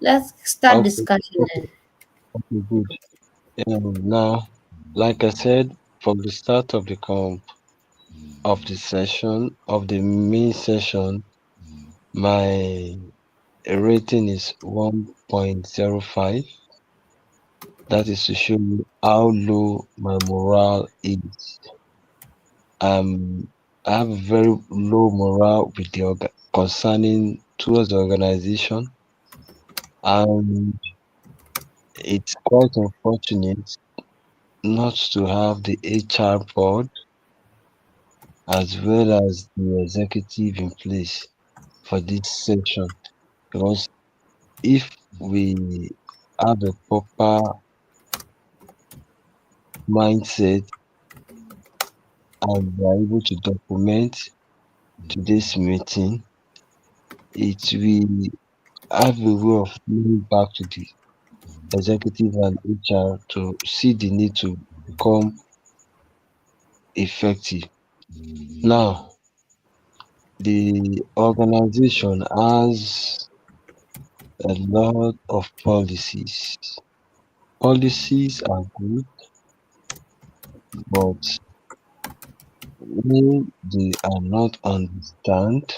Let's start Okay, discussion then. okay, good. Now, like I said, from the start of the session of the main session, my rating is 1.05. That is to show you how low my morale is. Um, I have a very low morale with concerning towards the organization, and it's quite unfortunate not to have the HR board as well as the executive in place for this session. Because if we have a proper mindset and we are able to document today's meeting, it will have a way of moving back to the executive and HR to see the need to become effective. Now, the organization has a lot of policies. Policies are good, but when they are not understood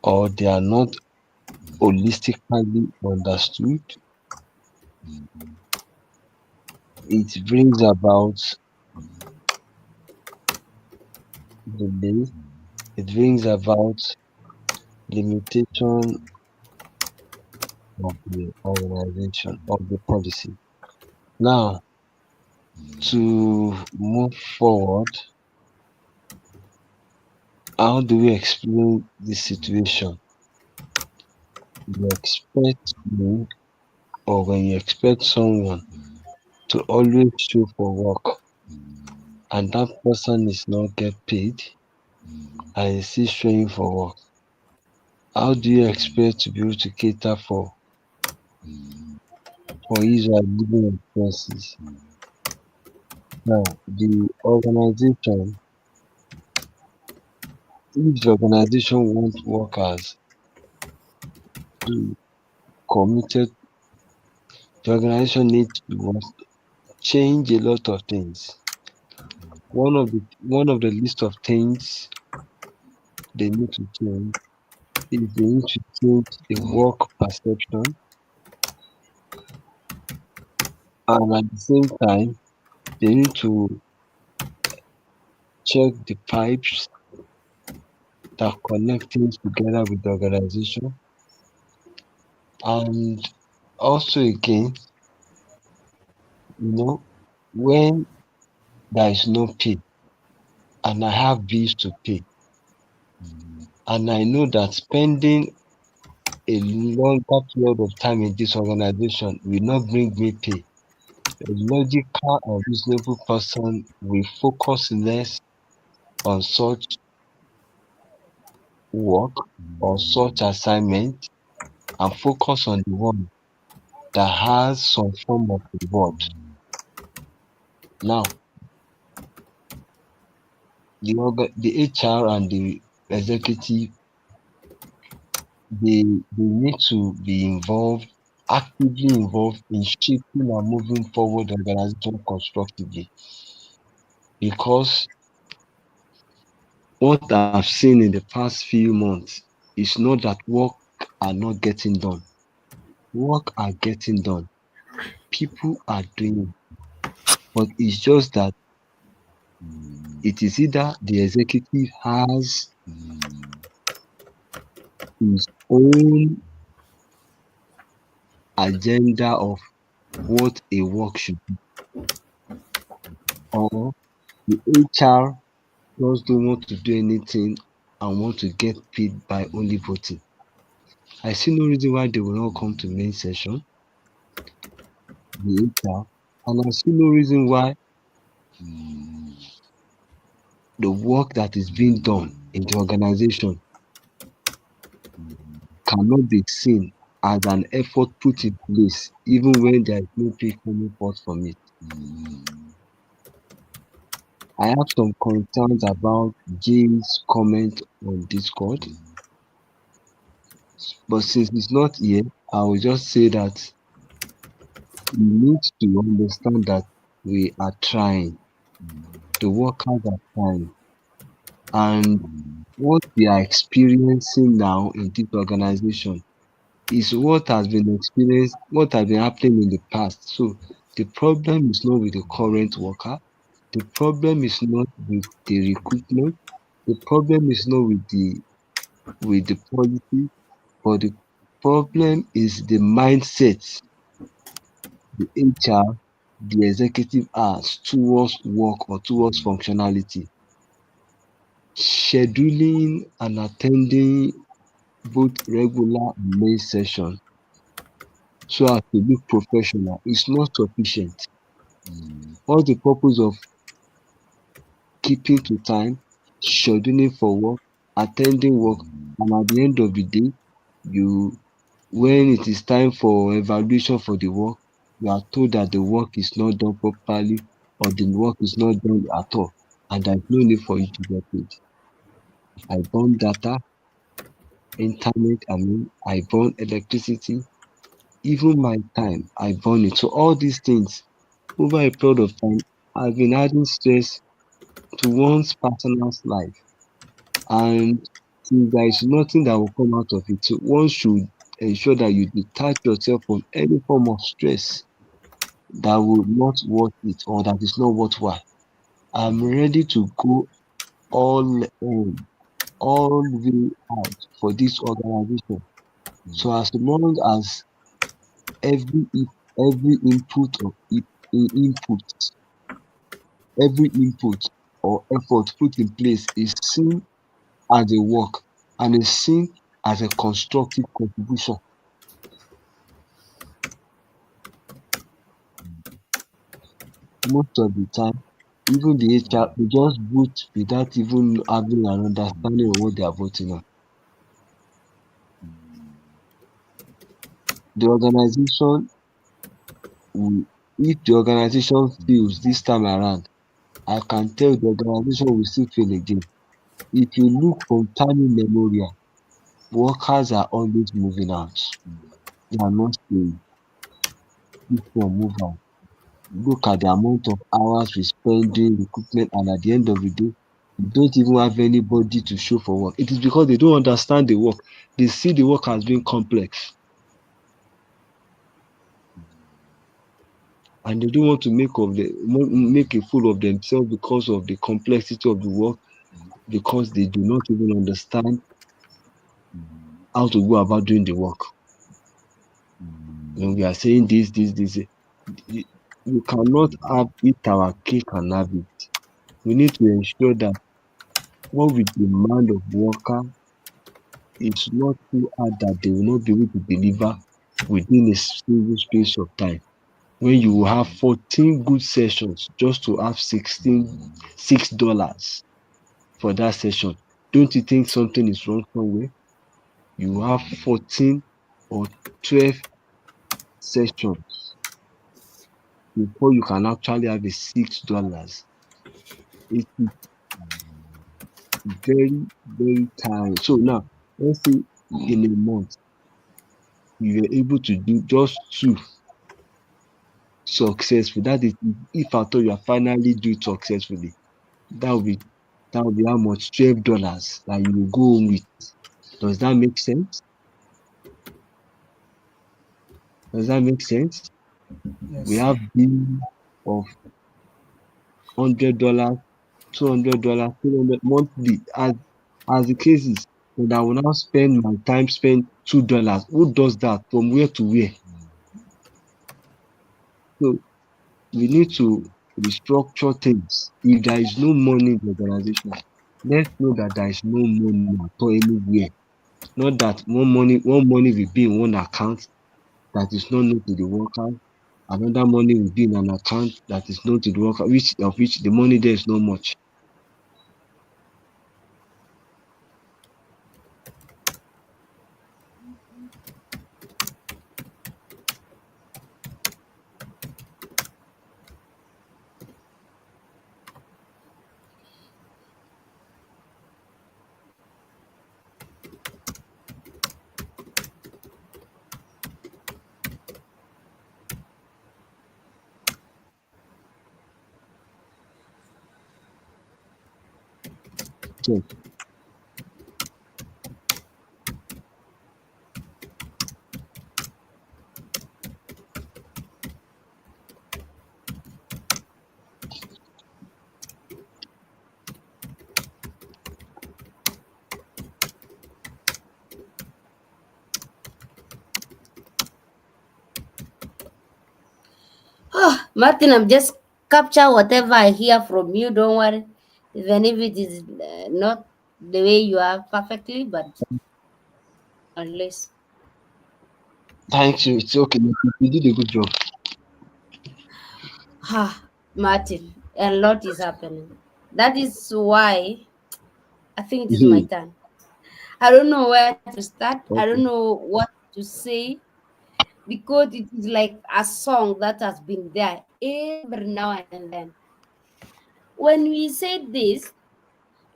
or they are not holistically understood, it brings about delay, it brings about limitation of the organization, of the policy. Now, to move forward, how do we explain this situation? You expect me, or when you expect someone to always show for work and that person is not get paid and is still showing for work, how do you expect to be able to cater for his or her living expenses? Now, the organization, if the organization wants workers to committed, the organization needs to change a lot of things. One of the list of things they need to change is they need to change the work perception, and at the same time they need to check the pipes that connect things together with the organization. And also again, you know, when there is no pay and I have bills to pay, and I know that spending a longer period of time in this organization will not bring me pay, a logical and reasonable person will focus less on such work or such assignment and focus on the one that has some form of reward. Now, the HR and the executive, they need to be involved, actively involved in shaping and moving forward the organization constructively. Because what I've seen in the past few months is not that work are not getting done. Work are getting done. People are doing, but it's just that it is either the executive has his own agenda of what a work should be, or the HR just don't want to do anything and want to get paid by only voting. I see no reason why they will not come to main session, the HR, and I see no reason why the work that is being done in the organization cannot be seen as an effort put in place, even when there is no pay coming forth from it. I have some concerns about Jay's comment on Discord. But since it's not here, I will just say that we need to understand that we are trying. The workers are trying. And what we are experiencing now in this organization is what has been experienced, what has been happening in the past. So the problem is not with the current worker. The problem is not with the recruitment. The problem is not with the policy, but the problem is the mindset the HR, the executive has towards work or towards functionality. Scheduling and attending both regular and main session so as to look professional is not sufficient. What's the purpose of keeping to time, scheduling for work, attending work, and at the end of the day, you when it is time for evaluation for the work, you are told that the work is not done properly or the work is not done at all, and there is no need for you to get paid. I burn data, internet, I burn electricity, even my time, I burn it. So all these things over a period of time have been adding stress to one's personal life. And since there is nothing that will come out of it, so one should ensure that you detach yourself from any form of stress that will not worth it or that is not worthwhile. I'm ready to go all in, all the way out for this organization. So as long as every every input of input, every input or effort put in place is seen as a work and is seen as a constructive contribution. Most of the time, even the HR they just vote without even having an understanding of what they are voting on. The organization will, if the organization fails this time around, I can tell the organization will still fail again. If you look from time immemorial, workers are always moving out. They are not staying. People move out. Look at the amount of hours we spend doing recruitment, and at the end of the day, we don't even have anybody to show for work. It is because they don't understand the work. They see the work as being complex, and they don't want to make a fool of themselves because of the complexity of the work, because they do not even understand how to go about doing the work. When we are saying this, we cannot have eat our cake and have it. We need to ensure that what we demand of worker is not too hard that they will not be able to deliver within a single space of time. When you will have 14 good sessions just to have $6 for that session, don't you think something is wrong somewhere? You have 14 or 12 sessions before you can actually have a $6. It is very, very tiring. So now, let's say in a month, you were able to do just two successful. That is, if at all you are finally do it successfully, that will be that will be how much? $12 that you will go home with. Does that make sense? Does that make sense? We Yes. have bill of $100, $200, 300 monthly as the case is. And I will now spend my time spend $2. Who does that? From where to where? So we need to restructure things. If there is no money in the organization, let's know that there is no money at all anywhere. Not that one money will be in one account that is not known to the worker, another money will be in an account that is known to the worker, which the money there is not much. check. Oh, Martin, I'm just capture whatever I hear from you. Don't worry, even if it is not the way you are perfectly, but at least. Thank you. It's okay. You did a good job. Ah, Martin, a lot is happening. That is why I think it is my Hey, turn. I don't know where to start. I don't okay. know what to say because it is like a song that has been there every now and then. When we say this,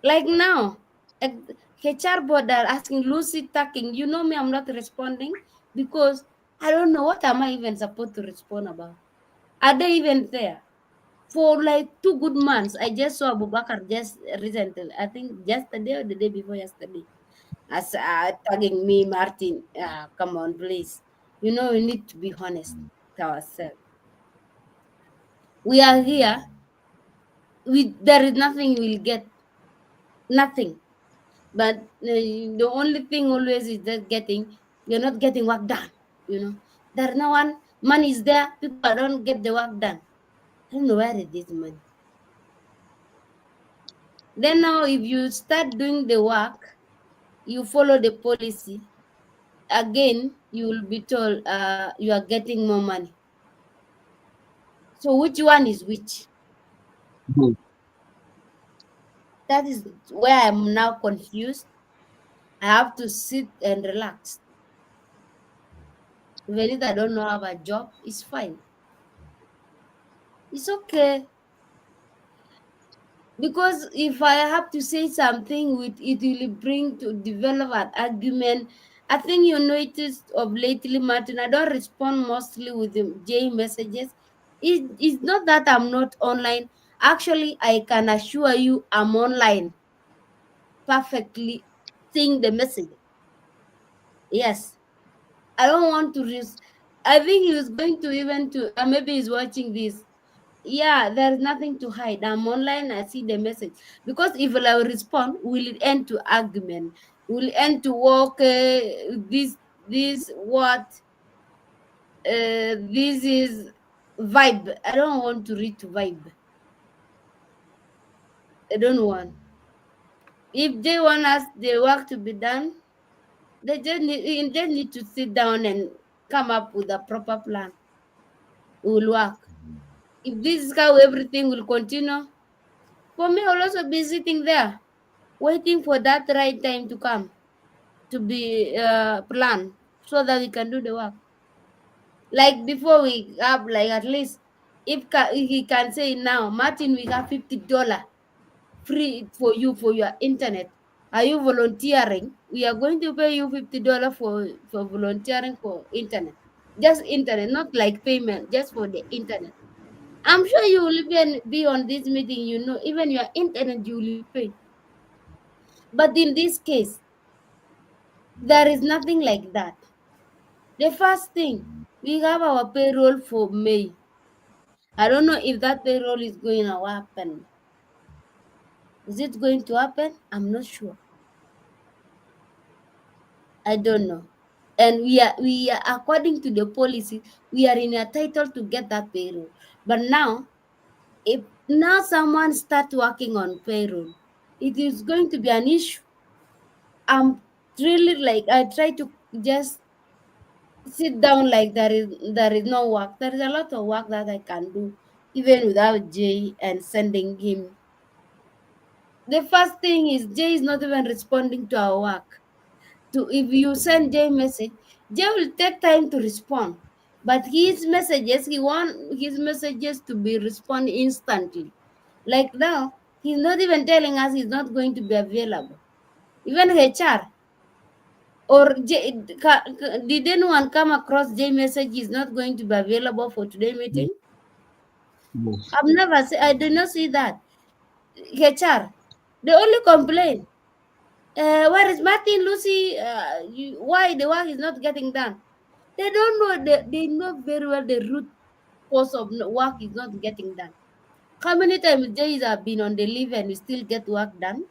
like now, HR board are asking Lucy talking. You know me, I'm not responding because I don't know what am I even supposed to respond about. Are they even there? For like 2 good months, I just saw Abubakar just recently. I think yesterday or the day before yesterday, as tagging me, Martin. Come on, please. You know we need to be honest to ourselves. We are here. We there is nothing we'll get. Nothing. But the only thing always is that you're not getting work done. You know, there's no one, money is there, people don't get the work done. I don't know where is this money. Then now, if you start doing the work, you follow the policy, again, you will be told you are getting more money. So, which one is which? Hmm. That is where I'm now confused. I have to sit and relax. Even if I don't know have a job, it's fine. It's okay. Because if I have to say something with it will bring to develop an argument. I think you noticed of lately, Martin, I don't respond mostly with the J messages. It's not that I'm not online. Actually, I can assure you I'm online perfectly seeing the message. Yes. I don't want to I think he was going to even to maybe he's watching this. Yeah, there's nothing to hide. I'm online, I see the message. Because if I will respond, will it end to argument? Will it end to walk this what this is vibe. I don't want to read to vibe. I don't want. If they want us the work to be done, they need to sit down and come up with a proper plan. It will work. If this is how everything will continue, for me I'll also be sitting there waiting for that right time to come to be planned so that we can do the work. Like before we have like at least he can say now, Martin, we have $50 free for you for your internet. Are you volunteering? We are going to pay you $50 for volunteering for internet. Just internet, not like payment, just for the internet. I'm sure you will even be on this meeting, you know, even your internet you will pay. But in this case, there is nothing like that. The first thing, we have our payroll for May. I don't know if that payroll is going to happen. Is it going to happen? I'm not sure. I don't know. And we are according to the policy, we are in a title to get that payroll. But now, if now someone start working on payroll, it is going to be an issue. I'm really like I try to just sit down like there is no work. There is a lot of work that I can do even without Jay and sending him. The first thing is Jay is not even responding to our work. To if you send Jay message, Jay will take time to respond. But his messages, he want his messages to be respond instantly. Like now, he's not even telling us he's not going to be available. Even HR or did anyone come across J message is not going to be available for today meeting? Yes. I did not see that. HR, They only complain. Where is Martin, Lucy? Why the work is not getting done? They don't know. They know very well the root cause of work is not getting done. How many times days have been on the leave and we still get work done?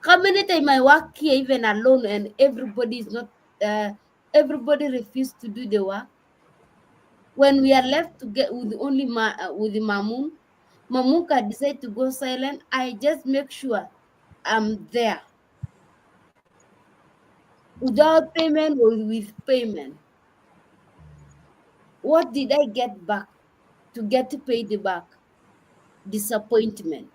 How many times I work here even alone and everybody is not, uh, everybody refused to do the work? When we are left to get with only with the Mamun can decide to go silent. I just make sure I'm there without payment or with payment. What did I get back to get paid back? Disappointment.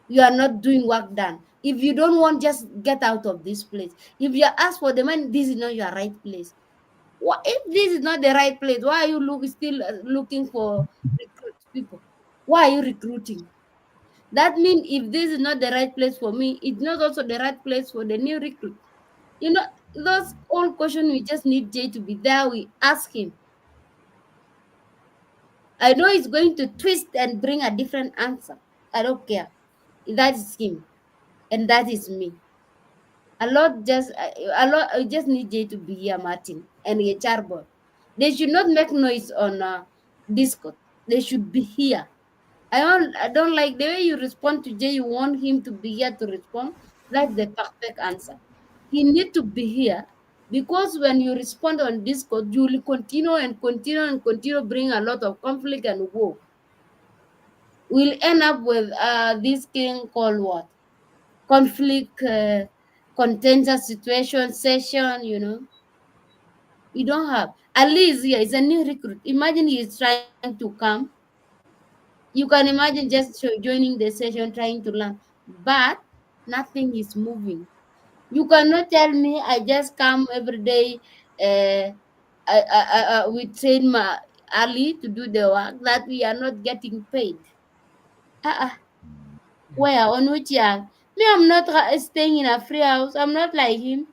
You are not doing work done. If you don't want, just get out of this place. If you ask for the money, this is not your right place. What if this is not the right place? Why are you still looking for recruit people? Why are you recruiting? That means if this is not the right place for me, it's not also the right place for the new recruit. You know, those old questions we just need Jay to be there. We ask him. I know he's going to twist and bring a different answer. I don't care. That is him, and that is me. A lot. I just need Jay to be here, Martin, and a charbot. They should not make noise on Discord. They should be here. I don't like the way you respond to Jay. You want him to be here to respond. That's the perfect answer. He need to be here because when you respond on Discord, you will continue and continue and continue bring a lot of conflict and war. We'll end up with this thing called what? Conflict, contentious situation, session. We don't have. At least here is a new recruit. Imagine he is trying to come. You can imagine just joining the session trying to learn, but nothing is moving. You cannot tell me I just come every day. We train my Ali to do the work that we are not getting paid. Uh-uh. Where on which year? Me, I'm not staying in a free house. I'm not like him.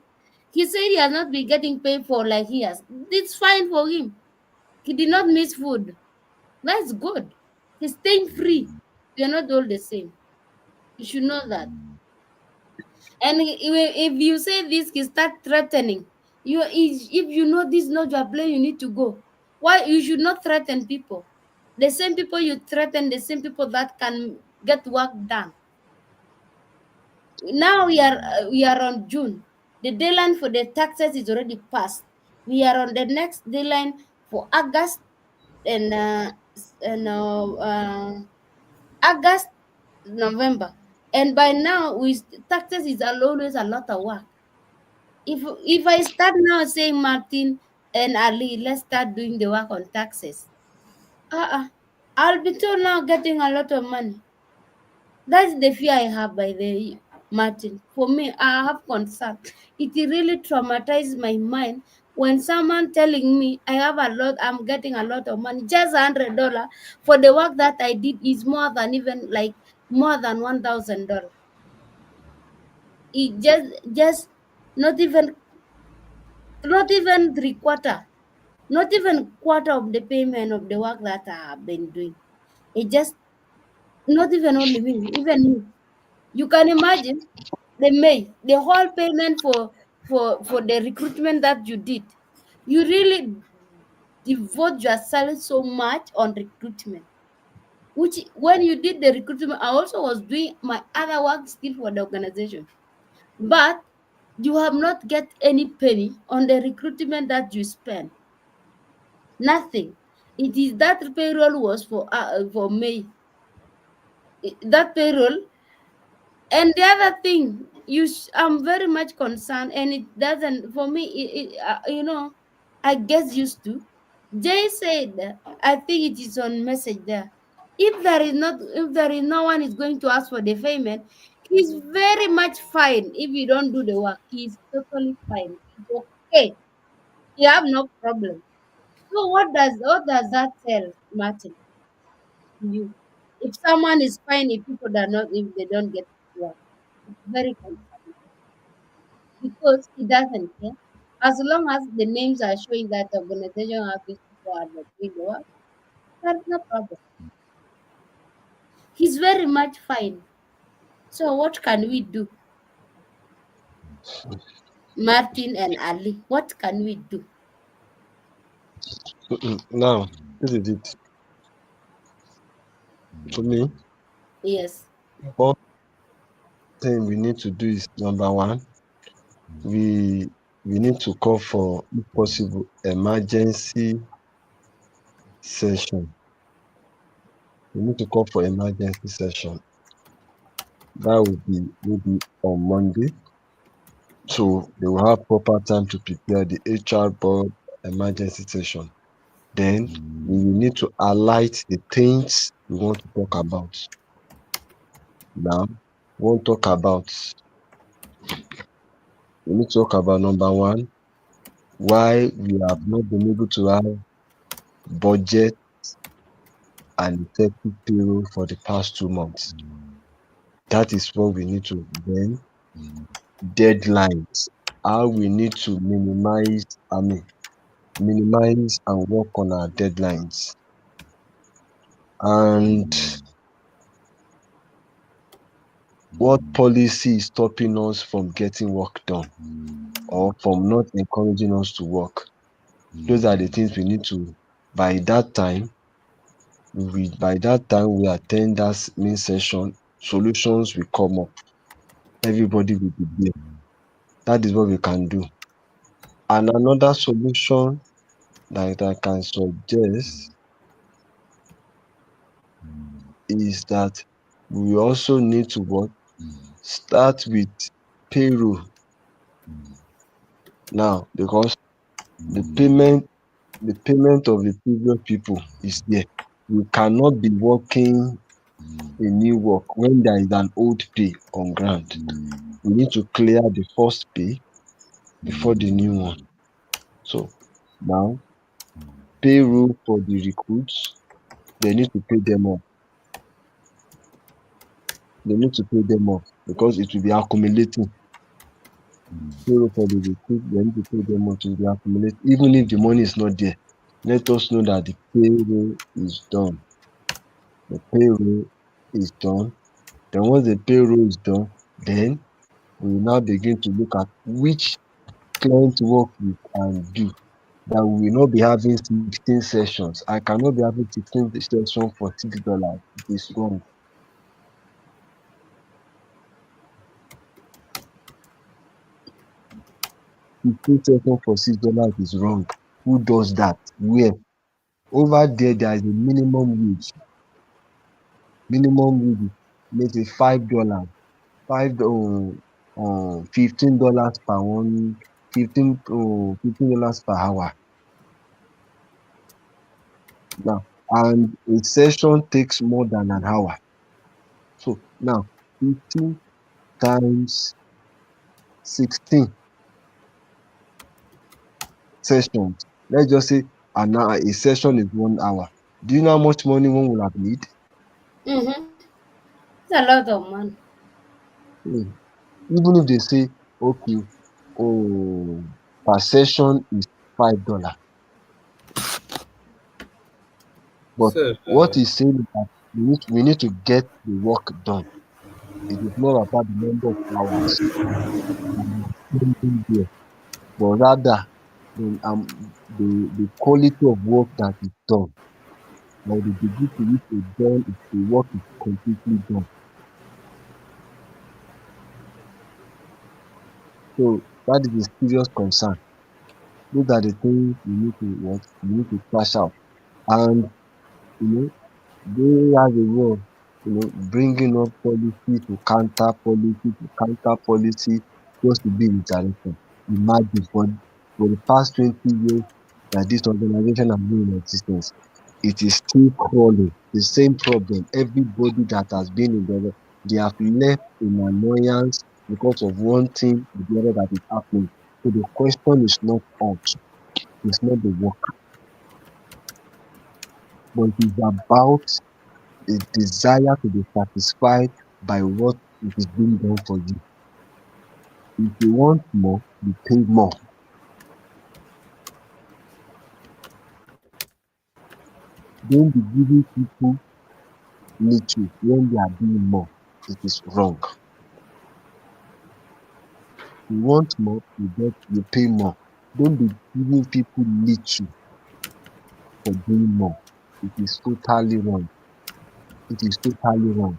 He said he has not been getting paid for like years. It's fine for him. He did not miss food. That's good. He's staying free. We are not all the same. You should know that. And if you say this, he start threatening. If you know this is not your place, you need to go. Why you should not threaten people? The same people you threaten, the same people that can get work done. Now we are on June. The deadline for the taxes is already passed. We are on the next deadline for August and August, November, and by now we taxes is always a lot of work. If I start now saying Martin and Ali, let's start doing the work on taxes. Uh-uh. I'll be told now getting a lot of money. That's the fear I have by the Martin. For me, I have concern. It really traumatized my mind when someone telling me I have a lot, I'm getting a lot of money, just $100 for the work that I did is more than even like more than $1,000. It just not even not even three quarter, not even quarter of the payment of the work that I have been doing. It just not even only me, even me. You can imagine the whole payment for the recruitment that you did. You really devote yourself so much on recruitment. Which when you did the recruitment, I also was doing my other work still for the organization. But you have not get any penny on the recruitment that you spend. Nothing. It is that payroll was for May. That payroll. And the other thing, I'm very much concerned, and it doesn't for me. I guess used to. Jay said, I think it is on message there. If there is no one is going to ask for the payment, he's very much fine. If you don't do the work, he's totally fine. It's okay. You have no problem. So what does that tell, Martin? To you? If someone is fine, if they don't get work, it's very concerning because he doesn't care. As long as the names are showing that the organization have these people are not doing the work, that's no problem. He's very much fine. So what can we do? Martin and Ali, what can we do? Now, this is it. For me, Yes. one thing we need to do is number one, we we need to call for, if possible, emergency session. We need to call for emergency session. That will be maybe on Monday. So they will have proper time to prepare the HR board emergency session. Then we will need to highlight the things we want to talk about. Now, we need to talk about number one, why we have not been able to have budget and effective payroll for the past 2 months. That is what we need to. Then deadlines, how we need to minimize and work on our deadlines. And what policy is stopping us from getting work done or from not encouraging us to work. Those are the things we need to, by that time, we attend that main session, solutions will come up. Everybody will be there. That is what we can do. And another solution that I can suggest is that we also need to start with payroll now, because the payment of the previous people is there. We cannot be working a new work when there is an old pay on ground. We need to clear the first pay before the new one. So now, payroll for the recruits, they need to pay them off. They need to pay them off because it will be accumulating. Payroll for the recruits, they need to pay them off, it will be accumulating. Even if the money is not there, let us know that the payroll is done. The payroll is done. Then once the payroll is done, then we will now begin to look at which client work we can do, that we will not be having 16 sessions. I cannot be having 16 sessions for $6. It is wrong. 16 sessions for $6 is wrong. Who does that? Where? Over there is a minimum wage. Minimum wage is maybe $5. $15 per one, $15 per hour. Now, and a session takes more than an hour. So now 15 times 16 sessions. Let's just say an hour, a session is 1 hour. Do you know how much money one will have made? Mm-hmm. It's a lot of money. Hmm. Even if they say, okay, oh, per session is $5. But So, what he's saying is that we need to get the work done. It is not about the number of hours that we are spending there, but rather the quality of work that is done, or the degree to which the work is completely done. So that is a serious concern. Those are the things we need to trash out. And you know, they have a way of bringing up policy to counter policy, just to be in direction. Imagine for the past 20 years that this organization has been in existence, it is still crawling. The same problem. Everybody that has been in there, they have left in annoyance because of one thing or the other that is happening. So the question is not us, it's not the work, but it is about a desire to be satisfied by what it is being done for you. If you want more, you pay more. Don't be giving people little when they are doing more. It is wrong. You want more, you pay more. Don't be giving people little for doing more. It is totally wrong. It is totally wrong.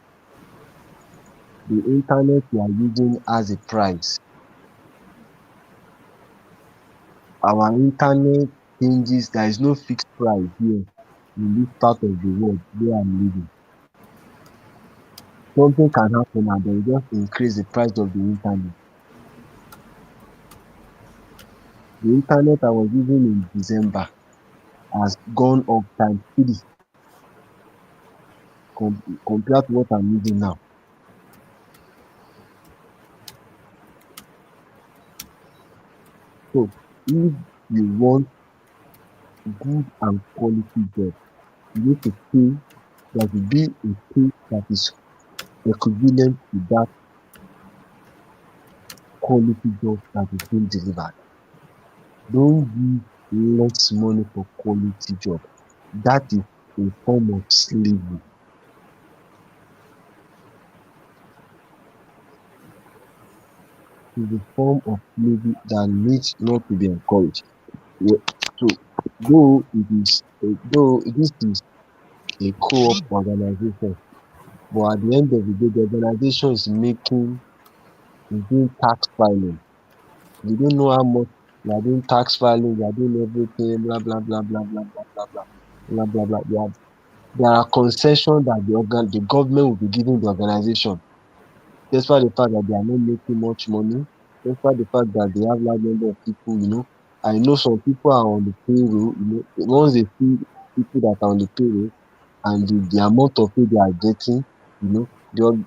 The internet you are using has a price. Our internet changes. There is no fixed price here in this part of the world where I'm living. Something can happen and they will just increase the price of the internet. The internet I was using in December has gone up times three compared to what I'm using now. So if you want good and quality job, you need to pay. There will be a pay that is equivalent to that quality job that is being delivered. Don't give less money for quality job. That is a form of slavery. It's a form of slavery that needs not to be encouraged. Yeah. So though this is a co-op organization, but at the end of the day, the organization is doing tax filing. You don't know how much you are doing tax filing, you are doing everything, blah blah blah blah blah blah blah blah blah blah blah. There are concessions that the government will be giving the organization, despite the fact that they are not making much money, despite the fact that they have large number of people. I know some people are on the payroll. Once they see people that are on the payroll and the amount of pay they are getting, the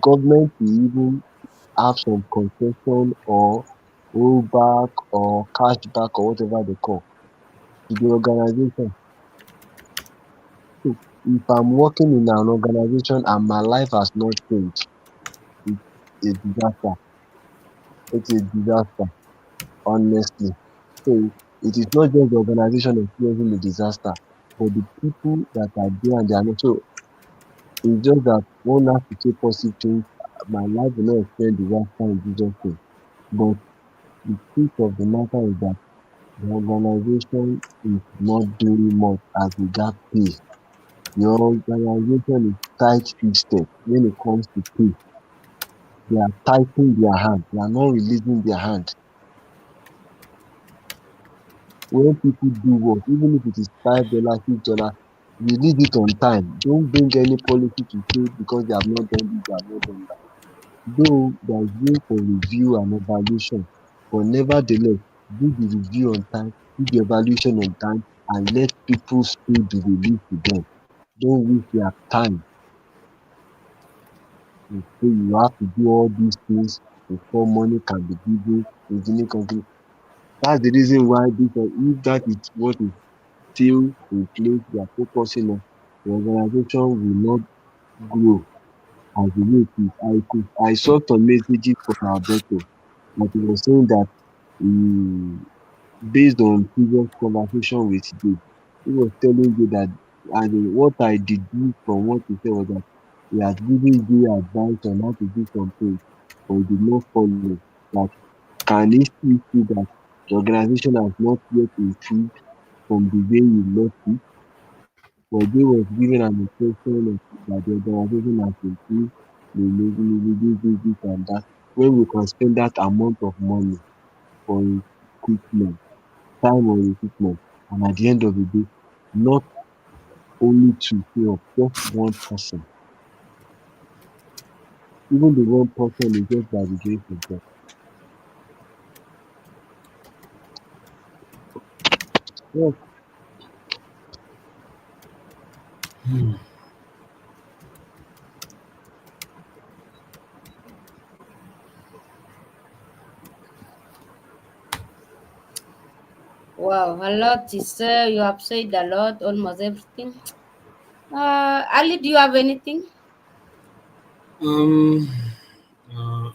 government will even have some concession or rollback or cashback or whatever they call to the organization. So if I'm working in an organization and my life has not changed, it's a disaster. It's a disaster, honestly. So it is not just the organization experiencing the disaster, but the people that are there and they are not. So it's just that one has to say positive things. My life will not experience disaster in Jesus' name. But the truth of the matter is that the organization is not doing much as regard pay. The organization is tight-fisted when it comes to pay. They are tightening their hand. They are not releasing their hand. When people do work, even if it is $5, $6, release it on time. Don't bring any policy to say because they have not done this, they have not done that. Though there is room for review and evaluation, but nevertheless, do the review on time, do the evaluation on time, and let people's pay be released to them. Don't waste their time to say you have to do all these things before money can be given. That's the reason why if that is what is still in place they are focusing on, the organization will not grow as the way it is. I saw some messages from Alberto that he was saying that he based on previous conversation with Dave, he was telling you that, and what I deduced from what he said was that he had given you advice on how to do something, but he did not follow. That can he still see that the organization has not yet improved from the way he left it, but they was given an impression of that the organization has improved, we do this and that. When we can spend that amount of money for equipment, time or equipment, and at the end of the day, not only to show up, just one person. Even the one person is just by the grace of God. Yes. Wow, a lot is you have said a lot, almost everything. Ali, do you have anything? Um, uh,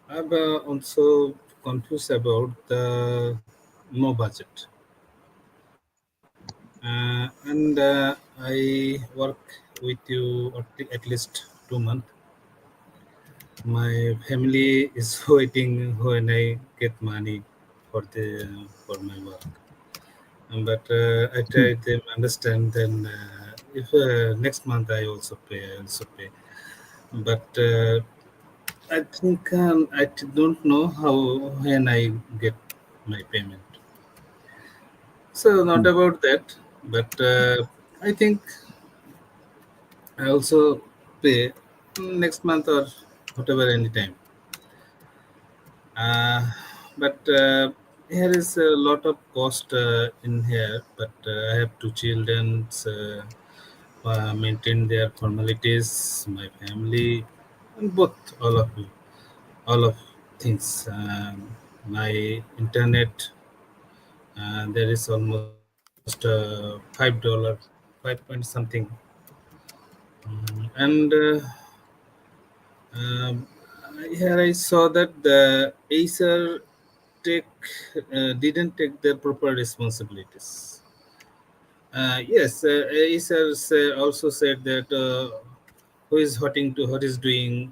I'm also confused about the no budget. and I work with you at least 2 months. My family is waiting when I get money for my work. But I try to understand. Then if next month I also pay, I also pay. But I think don't know how when I get my payment. So not about that, but I think I also pay next month or whatever anytime. Uh, but here is a lot of cost in here. But I have two children, maintain their formalities, my family, and both all of things. My internet, there is almost $5, 5 point something, and um, here I saw that the Acer take didn't take their proper responsibilities. Yes, Acer also said that who is hotting to what is doing,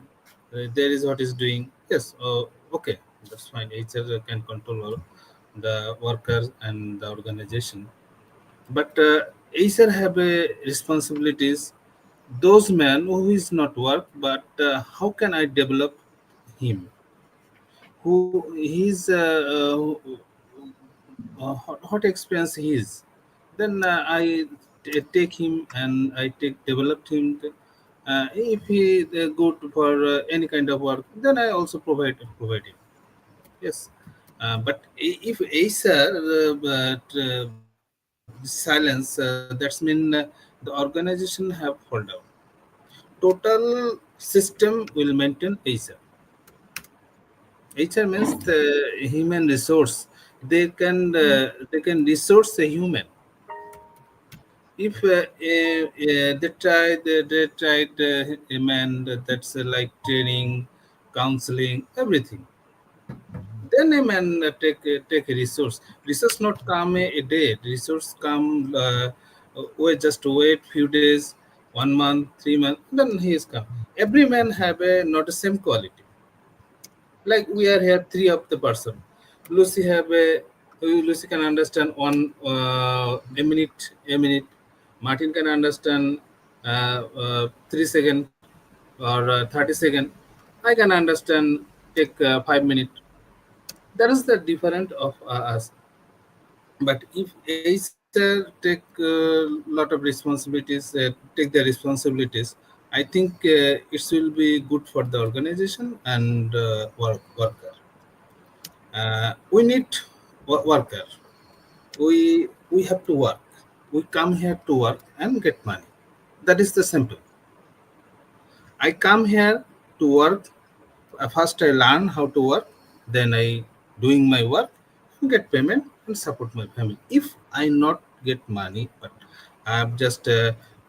there is what is doing. Yes, okay, that's fine. Acer can control all the workers and the organization, but Acer have responsibilities. Those men who is not work, but how can I develop him? Who he's what experience he is, then take him and I take developed him. If he good for any kind of work, then I also provide him. Yes, but if Acer silence, that's mean the organization have fall down. Total system will maintain Acer. HR means the human resource. They can resource a human. If they tried a man that's like training, counseling, everything. Then a man take a resource. Resource not come a day. Resource come wait just wait few days, 1 month, 3 months. Then he is come. Every man have a not the same quality. Like we are here three of the person. Lucy have a Lucy can understand one a minute. Martin can understand 3 second or 30 second. I can understand take 5 minutes. That is the different of us. But if Acer take a lot of responsibilities, take the responsibilities, I think it will be good for the organization and worker. We need worker. We have to work. We come here to work and get money. That is the simple. I come here to work. First, I learn how to work. Then I doing my work, get payment and support my family. If I not get money, but I have just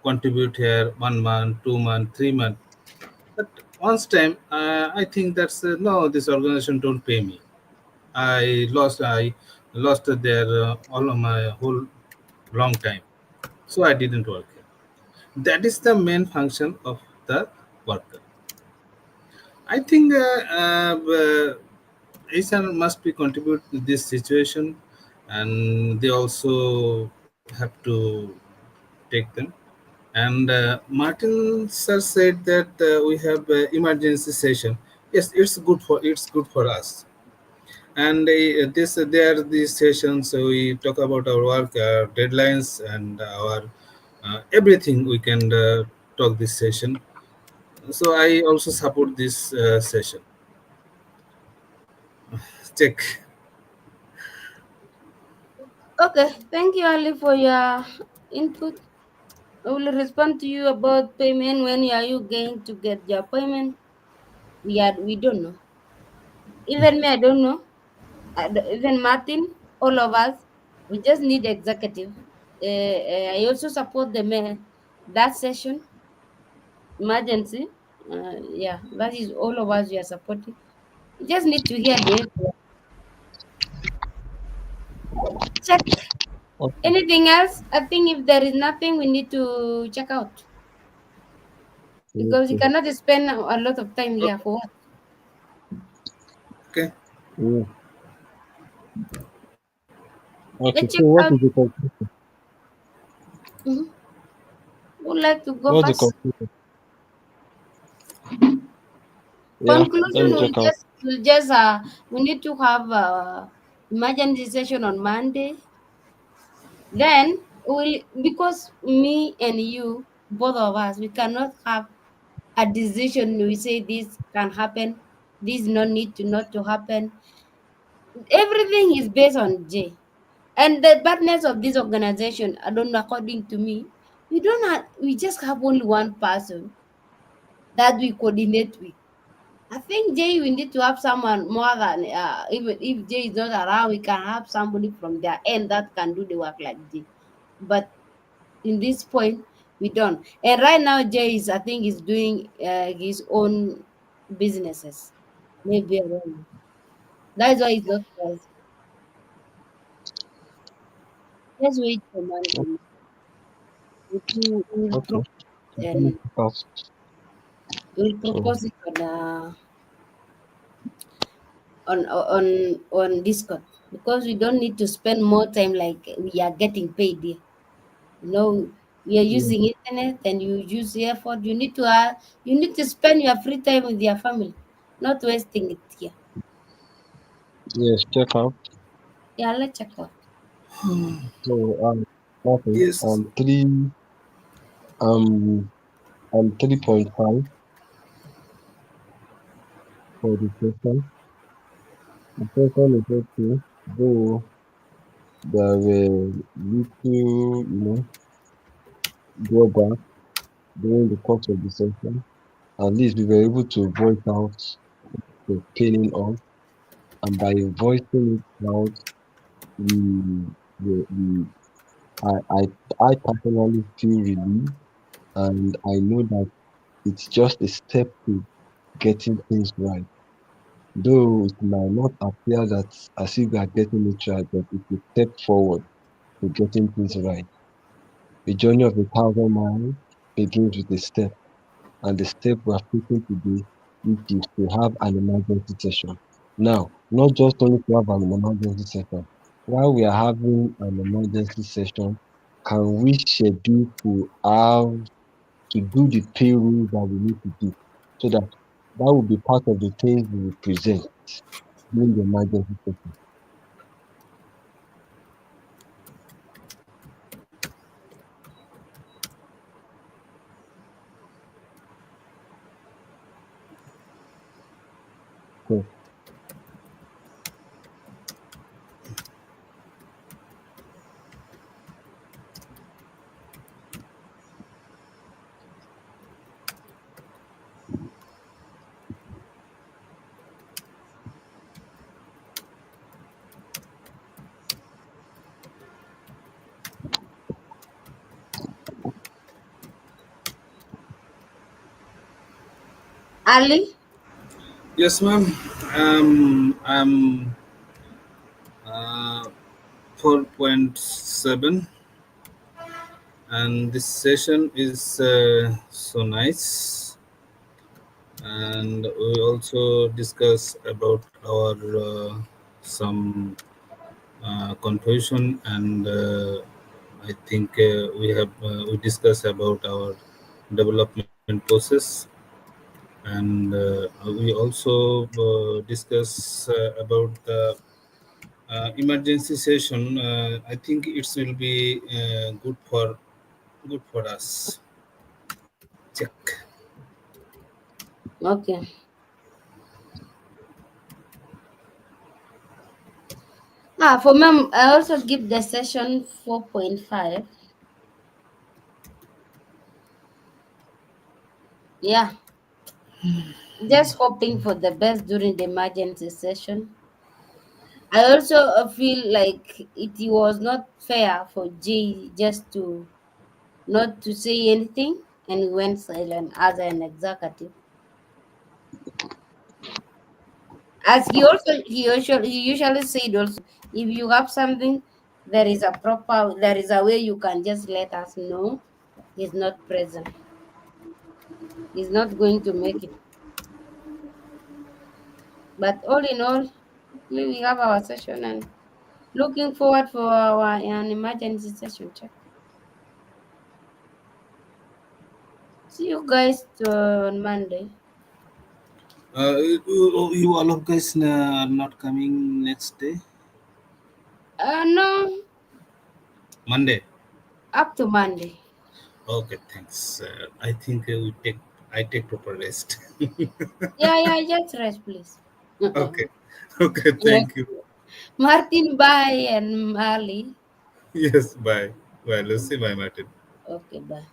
contribute here 1 month, 2 month, 3 month. But once time, I think that's no. This organization don't pay me. I lost their all of my whole long time. So I didn't work here. That is the main function of the worker. I think ASN must be contribute to this situation, and they also have to take them. And Martin sir said that we have emergency session. Yes, it's good for us. And this there are these sessions. So we talk about our work, our deadlines, and our everything. We can talk this session. So I also support this session. Check. Okay, thank you, Ali, for your input. I will respond to you about payment. When are you going to get your payment? We don't know. Even me, I don't know. Even Martin, all of us, we just need executive. I also support the mayor that session emergency. Yeah, that is all of us we are supporting. You just need to hear the check. Okay. Anything else? I think if there is nothing, we need to check out because you Okay. cannot spend a lot of time here for what? Okay. Yeah. Okay. Let's So check what out. is the conclusion? Mhm. Would like to go What's the first? conclusion? Yeah. Let Conclusion me check out. will just we need to have emergency session on Monday. Then we because me and you, both of us, we cannot have a decision. We say this can happen, this no need to not to happen. Everything is based on J. And the badness of this organization, I don't know, according to me, we just have only one person that we coordinate with. I think Jay, we need to have someone more than even if Jay is not around, we can have somebody from their end that can do the work like Jay. But in this point, we don't. And right now, Jay is, I think, is doing his own businesses. Maybe I don't know. That's why it's not us. Let's wait for Monday. We will Okay. propose Let me and check out. we'll So propose it on Discord because we don't need to spend more time like we are getting paid here. You know, we are yeah. using internet and you use the effort. You need to spend your free time with your family, not wasting it here. Yes. Check out. Yeah, let's check out. So okay. Yes. Um on 3.5 for the session. The session is okay. Though there were little, drawback during the course of the session. At least we were able to voice out the painting on, and by voicing it out, we, we I, I, I personally feel relieved, and I know that it's just a step to getting things right. Though it might not appear that as if we are getting it right, but it's a step forward to getting things right. A journey of 1,000 miles begins with a step, and the step we are taking today, which is to have an emergency session. Now, not just only to have an emergency session, while we are having an emergency session, can we schedule to have to do the payroll that we need to do so that that will be part of the things we will present during the emergency session. So, Ali, Yes, ma'am. I'm uh, 4.7, and this session is so nice. And we also discuss about our some confusion, and I think we discuss about our development process, and we also discuss about the emergency session. I think it will be good for us. Check. okay. For me, I also give the session 4.5. Yeah, just hoping for the best during the emergency session. I also feel like it was not fair for Jay just to not to say anything and went silent as an executive. As he usually said also, if you have something, there is a way you can just let us know he's not present. He's not going to make it. But all in all, we have our session and looking forward for our an emergency session check. See you guys on Monday. You all of guys are not coming next day, No, Monday. up to Monday. Okay, thanks. I think I take proper rest. Yeah, just rest, please. Okay, okay, Yeah. thank you. Martin, bye, and Mali. Yes, bye, bye, Lucy, bye, Martin. Okay, bye.